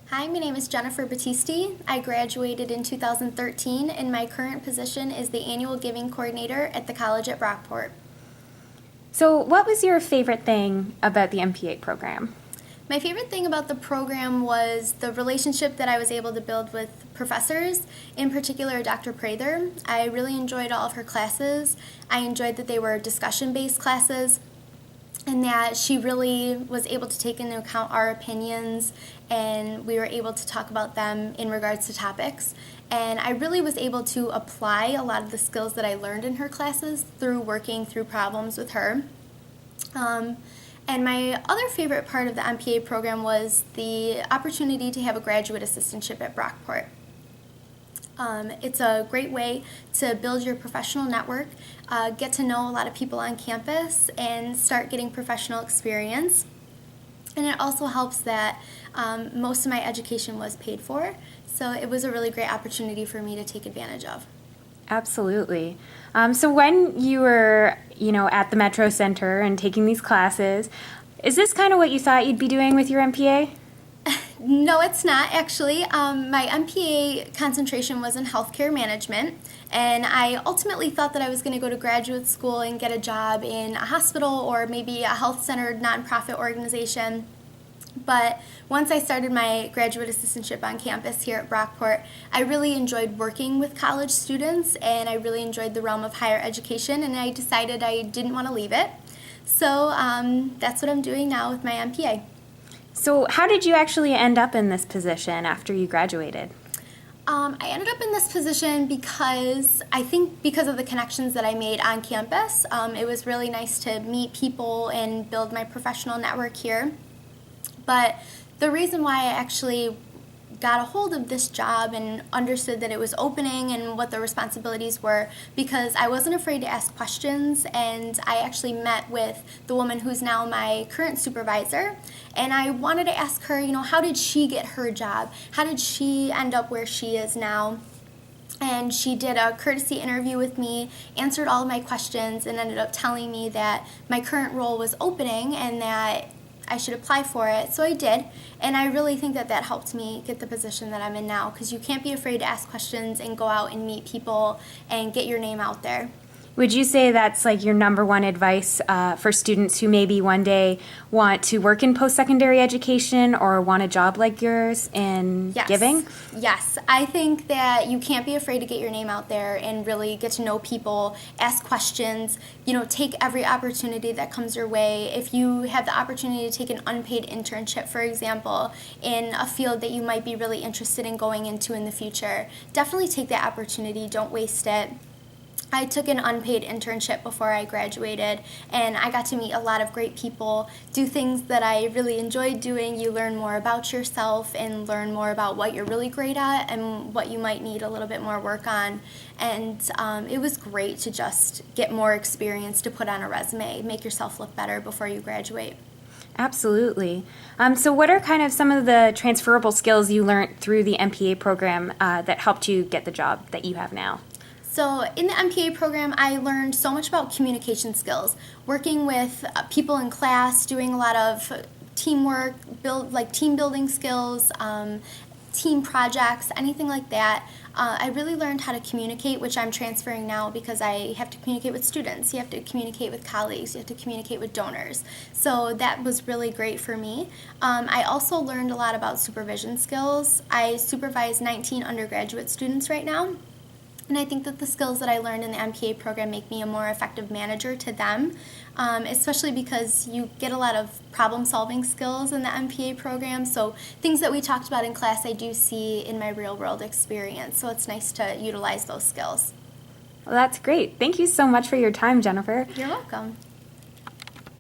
Hi, my name is Jennifer Battisti. I graduated in 2013, and my current position is the Annual Giving Coordinator at the college at Brockport. So, what was your favorite thing about the MPA program? My favorite thing about the program was the relationship that I was able to build with professors, in particular Dr. Prather. I really enjoyed all of her classes. I enjoyed that they were discussion-based classes, and that she really was able to take into account our opinions, and we were able to talk about them in regards to topics. And I really was able to apply a lot of the skills that I learned in her classes through working through problems with her. And my other favorite part of the MPA program was the opportunity to have a graduate assistantship at Brockport. It's a great way to build your professional network, get to know a lot of people on campus, and start getting professional experience. And it also helps that most of my education was paid for, so it was a really great opportunity for me to take advantage of. Absolutely. So when you were, at the MetroCenter and taking these classes, is this kind of what you thought you'd be doing with your MPA? No, it's not actually. My MPA concentration was in healthcare management, and I ultimately thought that I was going to go to graduate school and get a job in a hospital or maybe a health-centered nonprofit organization. But once I started my graduate assistantship on campus here at Brockport, I really enjoyed working with college students, and I really enjoyed the realm of higher education, and I decided I didn't want to leave it. So that's what I'm doing now with my MPA. So how did you actually end up in this position after you graduated? I ended up in this position because of the connections that I made on campus. It was really nice to meet people and build my professional network here. But the reason why I actually got a hold of this job and understood that it was opening and what the responsibilities were, because I wasn't afraid to ask questions, and I actually met with the woman who's now my current supervisor, and I wanted to ask her, how did she get her job? How did she end up where she is now? And she did a courtesy interview with me, answered all of my questions, and ended up telling me that my current role was opening and that I should apply for it. So I did, and I really think that helped me get the position that I'm in now, because you can't be afraid to ask questions and go out and meet people and get your name out there. Would you say that's like your number one advice for students who maybe one day want to work in post-secondary education or want a job like yours in giving? Yes. I think that you can't be afraid to get your name out there and really get to know people, ask questions, take every opportunity that comes your way. If you have the opportunity to take an unpaid internship, for example, in a field that you might be really interested in going into in the future, definitely take that opportunity. Don't waste it. I took an unpaid internship before I graduated, and I got to meet a lot of great people, do things that I really enjoyed doing. You learn more about yourself and learn more about what you're really great at and what you might need a little bit more work on. And it was great to just get more experience to put on a resume, make yourself look better before you graduate. Absolutely. So what are kind of some of the transferable skills you learned through the MPA program that helped you get the job that you have now? So in the MPA program, I learned so much about communication skills, working with people in class, doing a lot of teamwork, team building skills, team projects, anything like that. I really learned how to communicate, which I'm transferring now because I have to communicate with students, you have to communicate with colleagues, you have to communicate with donors. So that was really great for me. I also learned a lot about supervision skills. I supervise 19 undergraduate students right now. And I think that the skills that I learned in the MPA program make me a more effective manager to them, especially because you get a lot of problem-solving skills in the MPA program. So things that we talked about in class, I do see in my real-world experience. So it's nice to utilize those skills. Well, that's great. Thank you so much for your time, Jennifer. You're welcome.